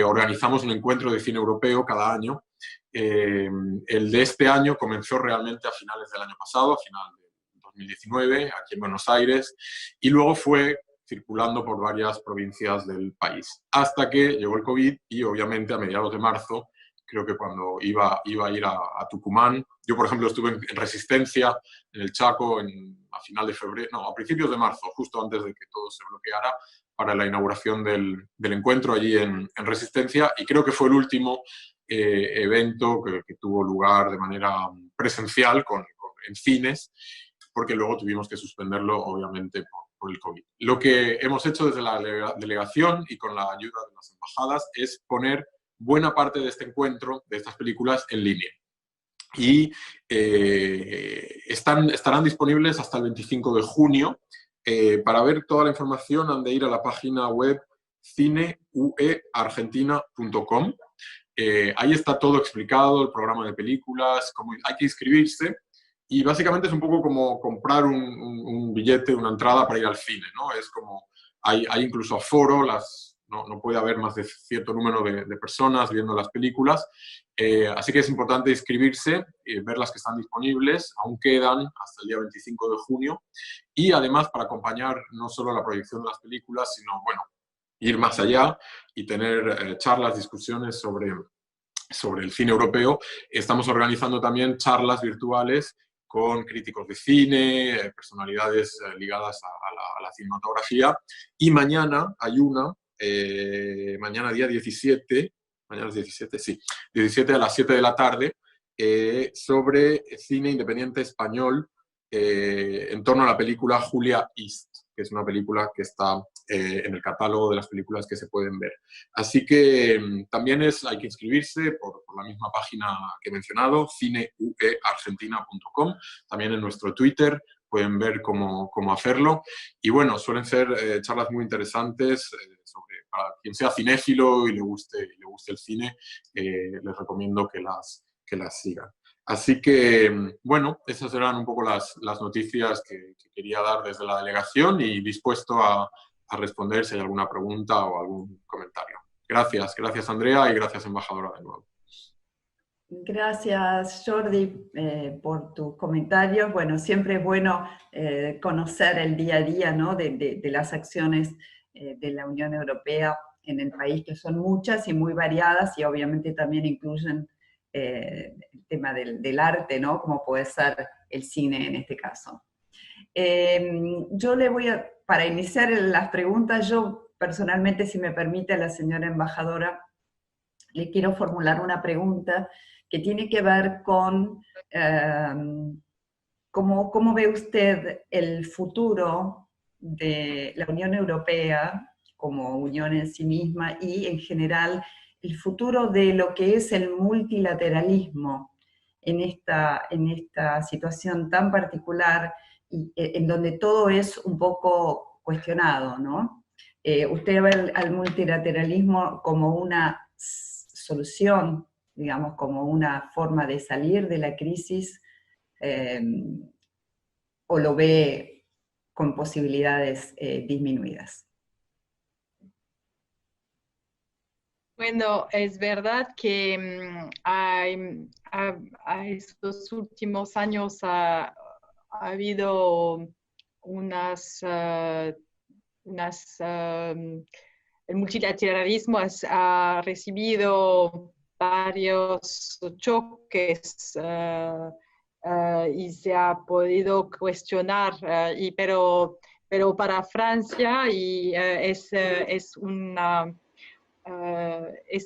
S4: organizamos un encuentro de cine europeo cada año. El de este año comenzó realmente a finales del año pasado, a final de 2019, aquí en Buenos Aires, y luego fue circulando por varias provincias del país, hasta que llegó el COVID y obviamente a mediados de marzo, creo que cuando iba a ir a Tucumán, yo por ejemplo estuve en Resistencia, en el Chaco, a principios de marzo, justo antes de que todo se bloqueara, para la inauguración del encuentro allí en Resistencia, y creo que fue el último evento que tuvo lugar de manera presencial en cines, porque luego tuvimos que suspenderlo, obviamente, por el COVID. Lo que hemos hecho desde la delegación y con la ayuda de las embajadas es poner buena parte de este encuentro, de estas películas, en línea. Y estarán disponibles hasta el 25 de junio Para ver toda la información han de ir a la página web cineueargentina.com. Ahí está todo explicado, el programa de películas, cómo hay que inscribirse. Y básicamente es un poco como comprar un billete, una entrada para ir al cine, ¿no? Es como, hay incluso aforo, no puede haber más de cierto número de personas viendo las películas. Así que es importante inscribirse, ver las que están disponibles, aún quedan hasta el día 25 de junio. Y además, para acompañar no solo la proyección de las películas, sino, bueno, ir más allá y tener charlas, discusiones sobre el cine europeo, estamos organizando también charlas virtuales con críticos de cine, personalidades ligadas a la cinematografía. Y mañana hay una, mañana día 17, mañana es 17, sí, 17 a las 7 de la tarde, sobre cine independiente español en torno a la película Julia East, que es una película que está en el catálogo de las películas que se pueden ver. Así que también hay que inscribirse por la misma página que he mencionado, cineueargentina.com. También en nuestro Twitter pueden ver cómo hacerlo. Y bueno, suelen ser charlas muy interesantes para quien sea cinéfilo y le guste el cine, les recomiendo que las sigan. Así que, bueno, esas eran un poco las noticias que quería dar desde la delegación y dispuesto a responder si hay alguna pregunta o algún comentario. Gracias Andrea y gracias embajadora de nuevo.
S1: Gracias Jordi por tus comentarios. Bueno, siempre es bueno conocer el día a día, ¿no? de las acciones de la Unión Europea en el país, que son muchas y muy variadas y obviamente también incluyen el tema del arte, ¿no? Como puede ser el cine en este caso. Yo le voy para iniciar las preguntas, yo personalmente, si me permite, a la señora embajadora, le quiero formular una pregunta que tiene que ver con cómo ve usted el futuro de la Unión Europea como unión en sí misma y en general el futuro de lo que es el multilateralismo en esta situación tan particular y en donde todo es un poco cuestionado, ¿no? Usted ve al multilateralismo como una solución, digamos, como una forma de salir de la crisis, o lo ve con posibilidades disminuidas.
S2: Bueno, es verdad que a estos últimos años ha habido el multilateralismo ha recibido varios choques y se ha podido cuestionar, pero para Francia es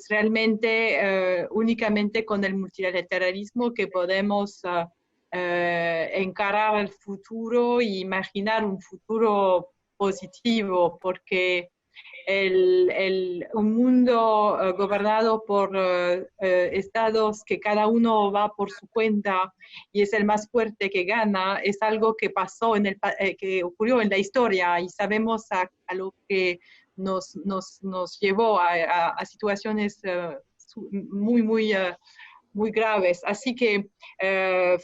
S2: realmente únicamente con el multilateralismo que podemos encarar el futuro e imaginar un futuro positivo, porque un mundo gobernado por estados que cada uno va por su cuenta y es el más fuerte que gana, es algo que pasó que ocurrió en la historia y sabemos a lo que nos llevó a situaciones muy graves. Así que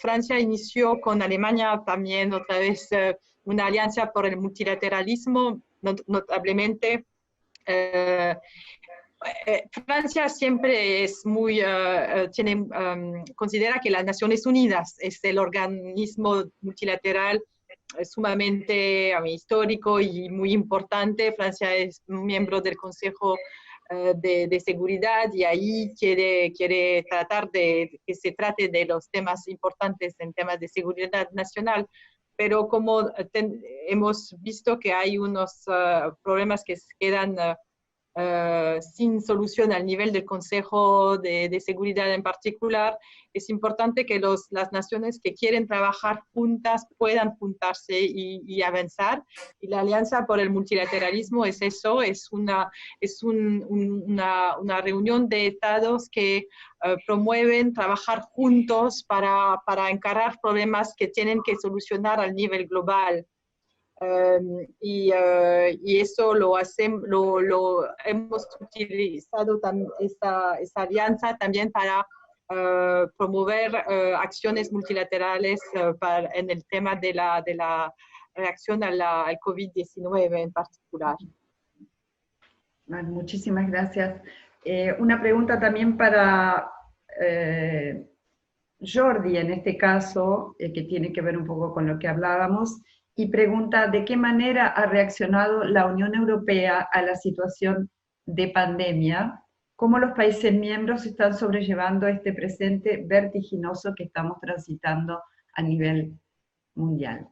S2: Francia inició con Alemania también otra vez una alianza por el multilateralismo, notablemente. Francia siempre es considera que las Naciones Unidas es el organismo multilateral sumamente histórico y muy importante. Francia es miembro del Consejo de Seguridad y ahí quiere tratar de que se trate de los temas importantes en temas de seguridad nacional. Pero como hemos visto que hay unos problemas que quedan sin solución al nivel del Consejo de Seguridad en particular, es importante que las naciones que quieren trabajar juntas puedan juntarse y avanzar. Y la Alianza por el Multilateralismo es eso, es una reunión de estados que promueven trabajar juntos para encarar problemas que tienen que solucionar al nivel global. y eso lo hemos utilizado esa alianza también para promover acciones multilaterales en el tema de la reacción al COVID-19 en particular.
S1: Bueno, muchísimas gracias. Una pregunta también para Jordi, en este caso, que tiene que ver un poco con lo que hablábamos, y pregunta de qué manera ha reaccionado la Unión Europea a la situación de pandemia, cómo los países miembros están sobrellevando este presente vertiginoso que estamos transitando a nivel mundial.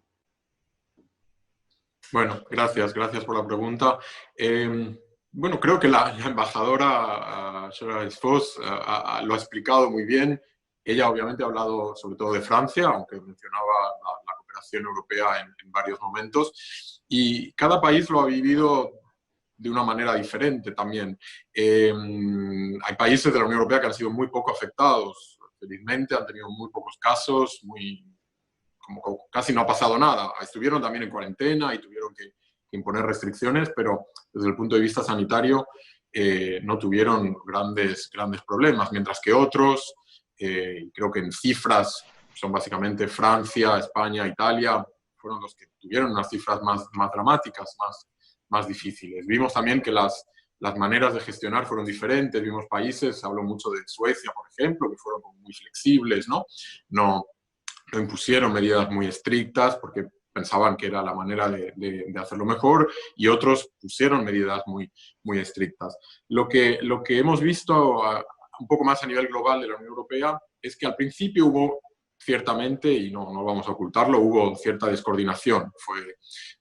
S4: Bueno, gracias por la pregunta. Bueno, creo que la embajadora Soraya Foss lo ha explicado muy bien. Ella obviamente ha hablado sobre todo de Francia, aunque mencionaba la cooperación europea en varios momentos, y cada país lo ha vivido de una manera diferente también. Hay países de la Unión Europea que han sido muy poco afectados, felizmente han tenido muy pocos casos, como casi no ha pasado nada. Estuvieron también en cuarentena y tuvieron que imponer restricciones, pero desde el punto de vista sanitario no tuvieron grandes problemas, mientras que otros, creo que en cifras son básicamente Francia, España, Italia, fueron los que tuvieron unas cifras más dramáticas, más difíciles. Vimos también que las maneras de gestionar fueron diferentes. Vimos países, se habló mucho de Suecia, por ejemplo, que fueron muy flexibles, ¿no? No impusieron medidas muy estrictas porque pensaban que era la manera de hacerlo mejor, y otros pusieron medidas muy estrictas. Lo que hemos visto un poco más a nivel global de la Unión Europea es que al principio hubo ciertamente, y no vamos a ocultarlo, hubo cierta descoordinación.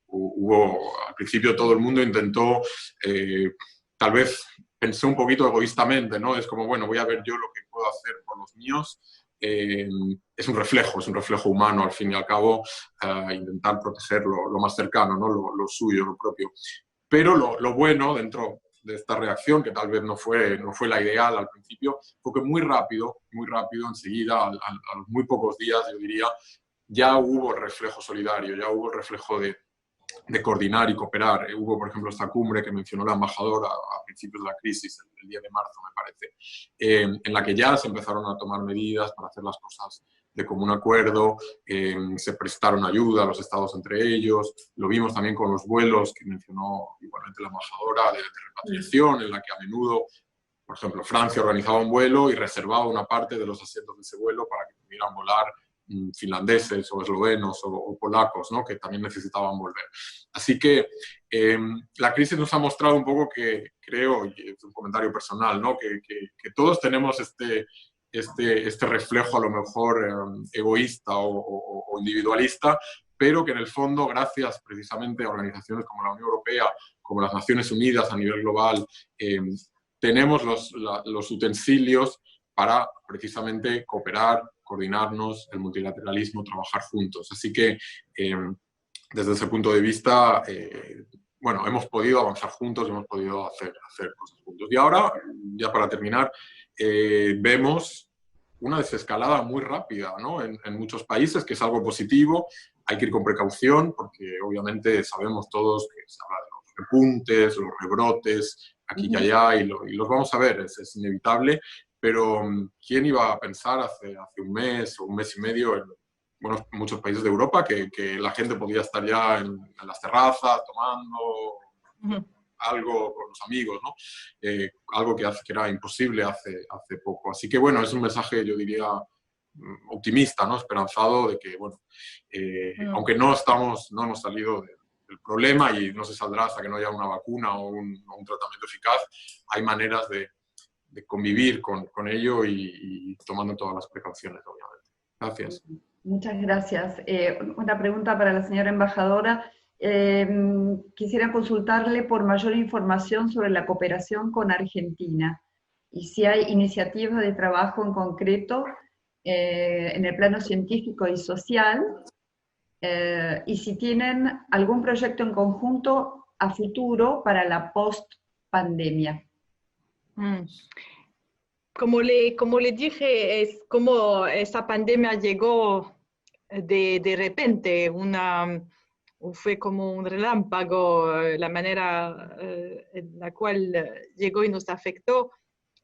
S4: Al principio todo el mundo intentó, tal vez pensé un poquito egoístamente, ¿no? Es como, bueno, voy a ver yo lo que puedo hacer por los míos. Es un reflejo humano, al fin y al cabo, intentar proteger lo más cercano, ¿no? Lo suyo, lo propio. Pero lo bueno dentro de esta reacción, que tal vez no fue la ideal al principio, fue que muy rápido, enseguida, a los muy pocos días, yo diría, ya hubo el reflejo solidario, ya hubo el reflejo de coordinar y cooperar. Hubo, por ejemplo, esta cumbre que mencionó la embajadora a principios de la crisis, el 10 de marzo, me parece, en la que ya se empezaron a tomar medidas para hacer las cosas de común acuerdo, se prestaron ayuda a los estados entre ellos. Lo vimos también con los vuelos que mencionó igualmente la embajadora de repatriación, en la que a menudo, por ejemplo, Francia organizaba un vuelo y reservaba una parte de los asientos de ese vuelo para que pudieran volar finlandeses o eslovenos o polacos, ¿no? Que también necesitaban volver. Así que la crisis nos ha mostrado un poco que, creo, y es un comentario personal, ¿no? que todos tenemos este reflejo a lo mejor egoísta o individualista, pero que en el fondo, gracias precisamente a organizaciones como la Unión Europea, como las Naciones Unidas a nivel global, tenemos los utensilios para precisamente cooperar, coordinarnos, el multilateralismo, trabajar juntos. Así que desde ese punto de vista, bueno, hemos podido avanzar juntos, hemos podido hacer cosas juntos. Y ahora, ya para terminar, vemos una desescalada muy rápida, ¿no? en muchos países, que es algo positivo. Hay que ir con precaución porque obviamente sabemos todos que se habla de los repuntes, los rebrotes, aquí y allá, y los vamos a ver, es inevitable. Pero ¿quién iba a pensar hace un mes o un mes y medio en muchos países de Europa que la gente podía estar ya en las terrazas tomando algo con los amigos, ¿no? Algo que era imposible hace poco. Así que bueno, es un mensaje, yo diría, optimista, ¿no? Esperanzado de que, bueno, aunque no hemos salido del problema y no se saldrá hasta que no haya una vacuna o un tratamiento eficaz, hay maneras de convivir con ello y tomando todas las precauciones, obviamente. Gracias.
S1: Muchas gracias. Una pregunta para la señora embajadora. Quisiera consultarle por mayor información sobre la cooperación con Argentina y si hay iniciativas de trabajo en concreto en el plano científico y social, y si tienen algún proyecto en conjunto a futuro para la post-pandemia.
S2: Como le dije, es como esa pandemia llegó de repente, fue como un relámpago la manera en la cual llegó y nos afectó.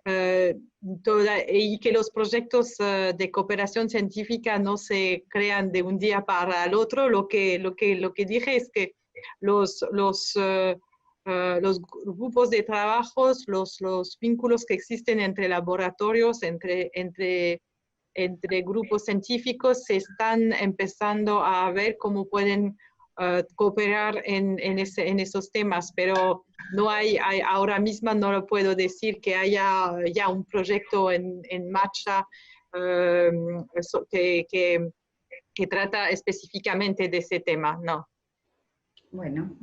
S2: Y que los proyectos de cooperación científica no se crean de un día para el otro. Lo que dije es que los grupos de trabajos, los vínculos que existen entre laboratorios, entre grupos científicos, se están empezando a ver cómo pueden cooperar en esos temas, pero no hay ahora mismo no lo puedo decir que haya ya un proyecto en marcha que trata específicamente de ese tema, no.
S1: Bueno,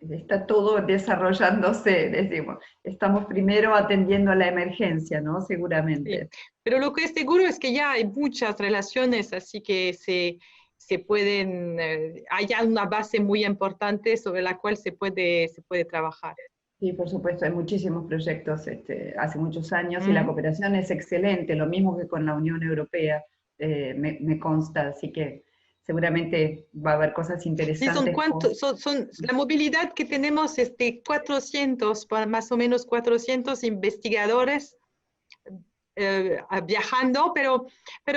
S1: está todo desarrollándose, decimos. Estamos primero atendiendo a la emergencia, ¿no? Seguramente.
S2: Sí. Pero lo que es seguro es que ya hay muchas relaciones, así que se pueden, hay ya una base muy importante sobre la cual se puede trabajar.
S1: Sí, por supuesto, hay muchísimos proyectos hace muchos años y la cooperación es excelente, lo mismo que con la Unión Europea, me consta, así que seguramente va a haber cosas interesantes.
S2: Sí, la movilidad que tenemos es de 400, más o menos 400 investigadores viajando, pero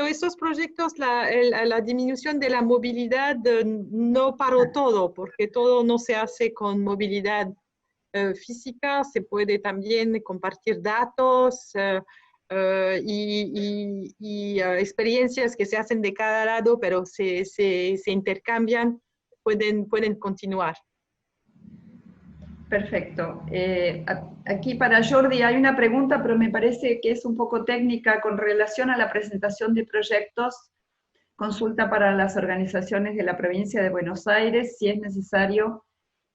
S2: esos proyectos, la disminución de la movilidad no paró todo, porque todo no se hace con movilidad física, se puede también compartir datos y experiencias que se hacen de cada lado, pero se intercambian, pueden continuar.
S1: Perfecto. Aquí para Jordi hay una pregunta, pero me parece que es un poco técnica con relación a la presentación de proyectos. Consulta para las organizaciones de la provincia de Buenos Aires si es necesario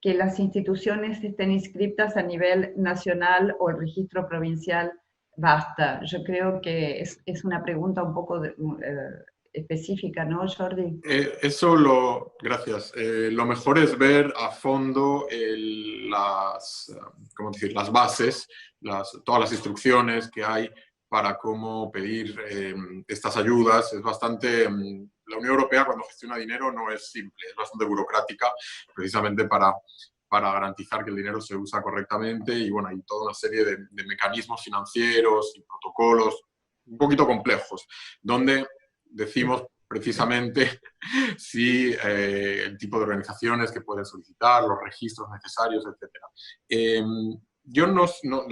S1: que las instituciones estén inscritas a nivel nacional o el registro provincial basta. Yo creo que es una pregunta un poco específica, ¿no, Jordi?
S4: Gracias. Lo mejor es ver a fondo las bases, todas las instrucciones que hay para cómo pedir estas ayudas. Es bastante... La Unión Europea, cuando gestiona dinero, no es simple, es bastante burocrática, precisamente para garantizar que el dinero se usa correctamente, y bueno, hay toda una serie de mecanismos financieros y protocolos un poquito complejos, donde decimos precisamente si el tipo de organizaciones que pueden solicitar, los registros necesarios, etc. Yo la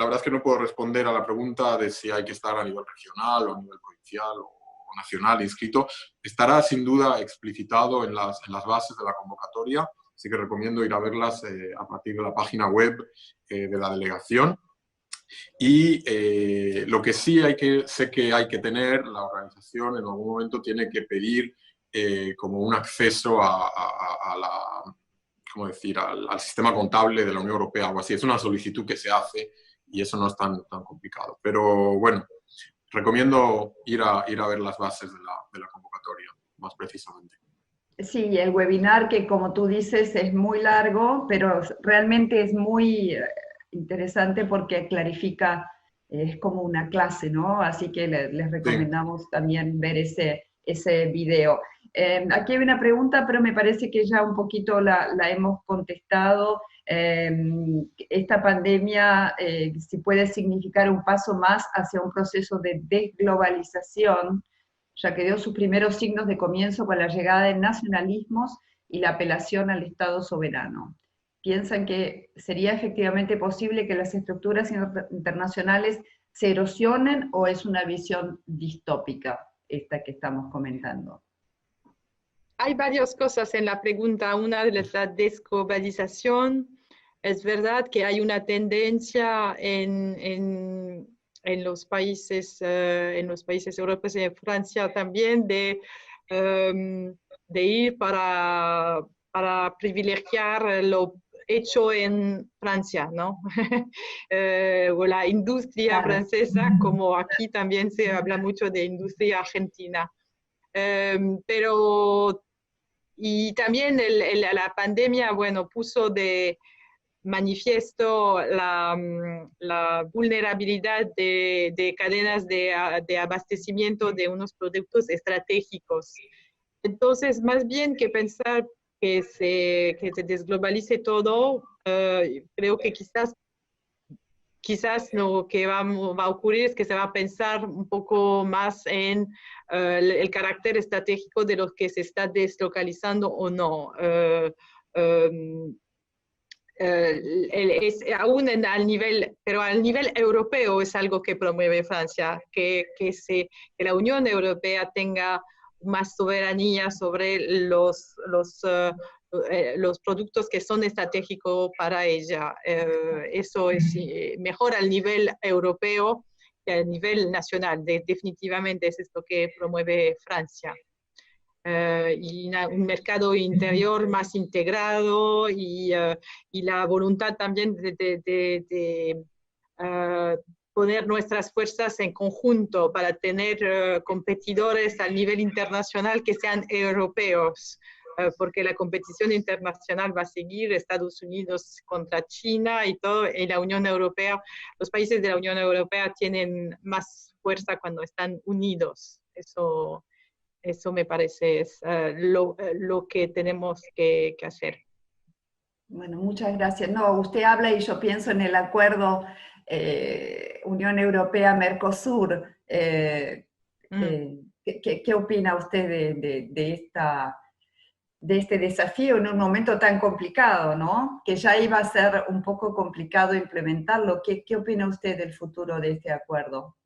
S4: verdad es que no puedo responder a la pregunta de si hay que estar a nivel regional o a nivel provincial o nacional inscrito. Estará sin duda explicitado en las bases de la convocatoria, así que recomiendo ir a verlas a partir de la página web de la delegación. Y lo que sí sé que hay que tener, la organización en algún momento tiene que pedir como un acceso al sistema contable de la Unión Europea o así. Es una solicitud que se hace y eso no es tan complicado. Pero bueno, recomiendo ir a ver las bases de la convocatoria, más precisamente.
S1: Sí, el webinar que, como tú dices, es muy largo, pero realmente es muy interesante porque clarifica, es como una clase, ¿no? Así que les recomendamos también ver ese video. Aquí hay una pregunta, pero me parece que ya un poquito la hemos contestado. Esta pandemia, si puede significar un paso más hacia un proceso de desglobalización, ya que dio sus primeros signos de comienzo con la llegada de nacionalismos y la apelación al Estado soberano. ¿Piensan que sería efectivamente posible que las estructuras internacionales se erosionen o es una visión distópica esta que estamos comentando?
S2: Hay varias cosas en la pregunta. Una es la desglobalización. Es verdad que hay una tendencia en los países europeos y en Francia también de ir para privilegiar lo hecho en Francia, ¿no? O la industria francesa, como aquí también se habla mucho de industria argentina. Y también la pandemia, bueno, puso de manifiesto la vulnerabilidad de cadenas de abastecimiento de unos productos estratégicos. Entonces, más bien que pensar se desglobalice todo. Creo que quizás lo que va a ocurrir es que se va a pensar un poco más en el carácter estratégico de los que se está deslocalizando o no. Aún pero al nivel europeo es algo que promueve Francia, que la Unión Europea tenga más soberanía sobre los productos que son estratégicos para ella. Eso es mejor al nivel europeo que al nivel nacional. Definitivamente es esto que promueve Francia. Y un mercado interior más integrado y la voluntad también de poner nuestras fuerzas en conjunto para tener competidores a nivel internacional que sean europeos, porque la competición internacional va a seguir, Estados Unidos contra China y todo, y la Unión Europea, los países de la Unión Europea tienen más fuerza cuando están unidos. Eso me parece es lo que tenemos que hacer.
S1: Bueno, muchas gracias. No, usted habla y yo pienso en el acuerdo Unión Europea-Mercosur. ¿Qué opina usted de este desafío en un momento tan complicado, ¿no? Que ya iba a ser un poco complicado implementarlo. ¿Qué opina usted del futuro de este acuerdo?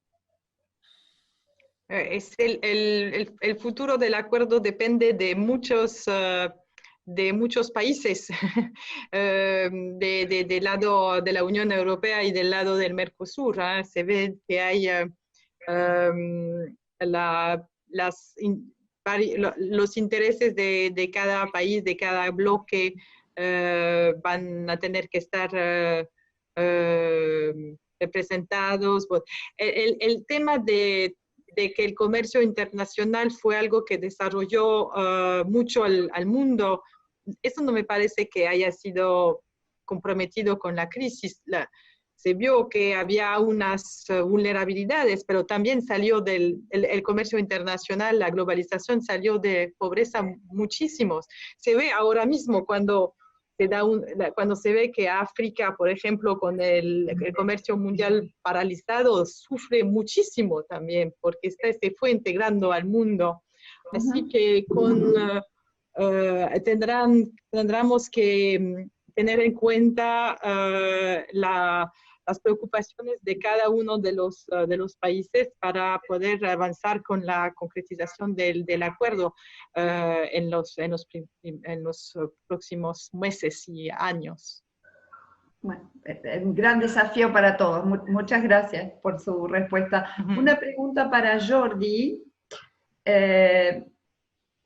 S2: El futuro del acuerdo depende de muchos países, del lado de la Unión Europea y del lado del Mercosur. Se ve que hay los intereses de cada país, de cada bloque, van a tener que estar representados. El tema de que el comercio internacional fue algo que desarrolló mucho al mundo, eso no me parece que haya sido comprometido con la crisis. Se vio que había unas vulnerabilidades, pero también salió el comercio internacional, la globalización salió de pobreza muchísimos. Se ve ahora mismo cuando se ve que África, por ejemplo, con el comercio mundial paralizado, sufre muchísimo también, porque se fue integrando al mundo. Así que tendremos que tener en cuenta las preocupaciones de cada uno de los países para poder avanzar con la concretización del acuerdo en los próximos meses y años.
S1: Bueno, un gran desafío para todos. Muchas gracias por su respuesta. Una pregunta para Jordi.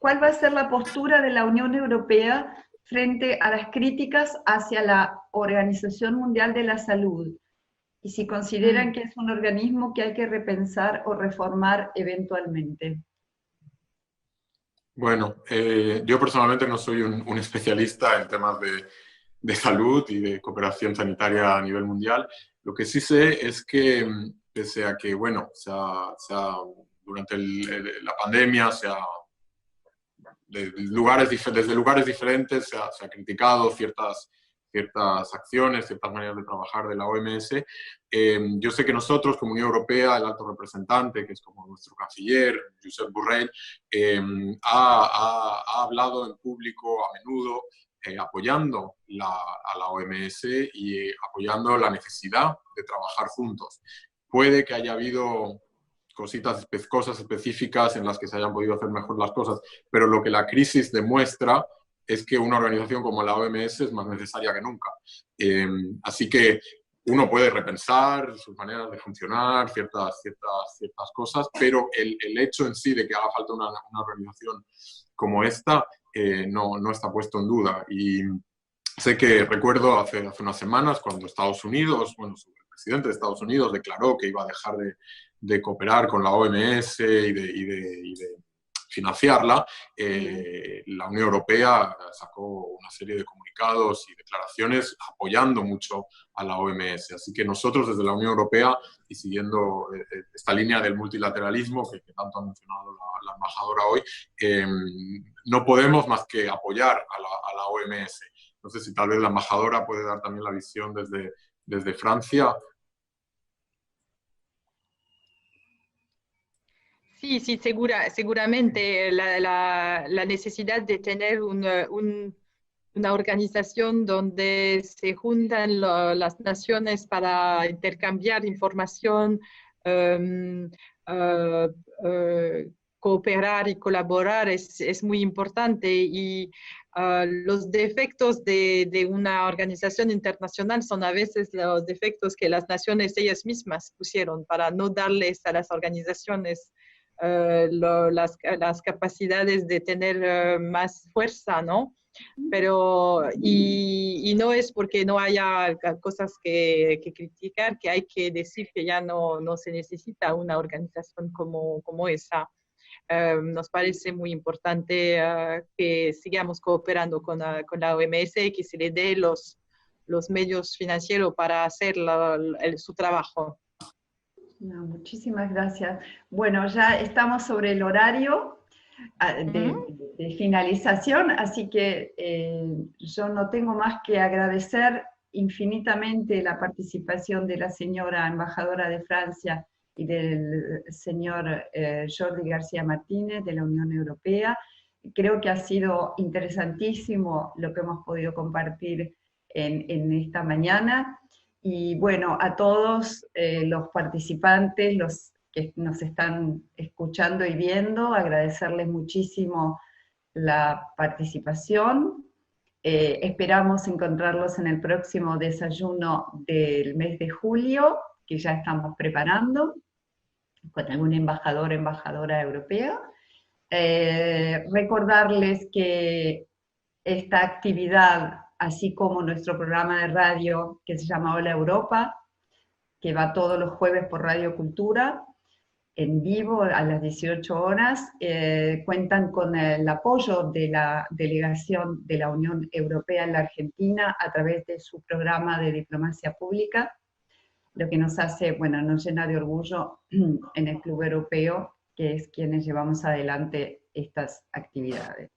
S1: ¿Cuál va a ser la postura de la Unión Europea frente a las críticas hacia la Organización Mundial de la Salud? Y si consideran que es un organismo que hay que repensar o reformar eventualmente.
S4: Bueno, yo personalmente no soy un especialista en temas de salud y de cooperación sanitaria a nivel mundial. Lo que sí sé es que, pese a que, bueno, durante la pandemia desde lugares diferentes se ha criticado ciertas acciones, ciertas maneras de trabajar de la OMS. Yo sé que nosotros, como Unión Europea, el alto representante, que es como nuestro canciller, Josep Borrell, ha hablado en público a menudo apoyando a la OMS y apoyando la necesidad de trabajar juntos. Puede que haya habido cosas específicas en las que se hayan podido hacer mejor las cosas, pero lo que la crisis demuestra es que una organización como la OMS es más necesaria que nunca. Así que uno puede repensar sus maneras de funcionar, ciertas cosas, pero el hecho en sí de que haga falta una organización como esta no está puesto en duda. Y sé que recuerdo hace unas semanas cuando Estados Unidos, el presidente de Estados Unidos declaró que iba a dejar de cooperar con la OMS y de financiarla, la Unión Europea sacó una serie de comunicados y declaraciones apoyando mucho a la OMS. Así que nosotros desde la Unión Europea, y siguiendo esta línea del multilateralismo que tanto ha mencionado la embajadora hoy, no podemos más que apoyar a la OMS. No sé si tal vez la embajadora puede dar también la visión desde Francia.
S2: Sí, sí, seguramente la necesidad de tener una organización donde se juntan las naciones para intercambiar información, um, uh, cooperar y colaborar es muy importante, y los defectos de una organización internacional son a veces los defectos que las naciones ellas mismas pusieron para no darles a las organizaciones las capacidades de tener más fuerza, ¿no? Pero, y no es porque no haya cosas que criticar, que hay que decir que ya no se necesita una organización como esa. Nos parece muy importante que sigamos cooperando con la OMS y que se le dé los medios financieros para hacer su trabajo.
S1: No, muchísimas gracias. Bueno, ya estamos sobre el horario de finalización, así que yo no tengo más que agradecer infinitamente la participación de la señora embajadora de Francia y del señor Jordi García Martínez de la Unión Europea. Creo que ha sido interesantísimo lo que hemos podido compartir en esta mañana. Y bueno, a todos los participantes, los que nos están escuchando y viendo, agradecerles muchísimo la participación. Esperamos encontrarlos en el próximo desayuno del mes de julio, que ya estamos preparando, con algún embajador o embajadora europea. Recordarles que esta actividad, así como nuestro programa de radio que se llama Hola Europa, que va todos los jueves por Radio Cultura, en vivo a las 18 horas, cuentan con el apoyo de la delegación de la Unión Europea en la Argentina a través de su programa de diplomacia pública, lo que nos hace, bueno, nos llena de orgullo en el Club Europeo, que es quienes llevamos adelante estas actividades.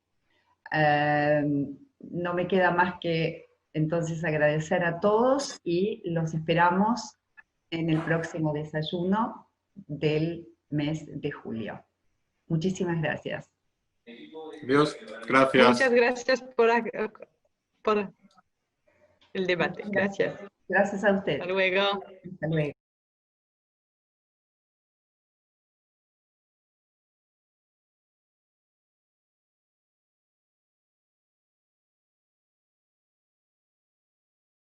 S1: No me queda más que entonces agradecer a todos y los esperamos en el próximo desayuno del mes de julio. Muchísimas gracias.
S4: Dios, gracias.
S2: Muchas gracias por el debate. Gracias.
S1: Gracias a ustedes.
S2: Hasta luego.
S1: Hasta luego.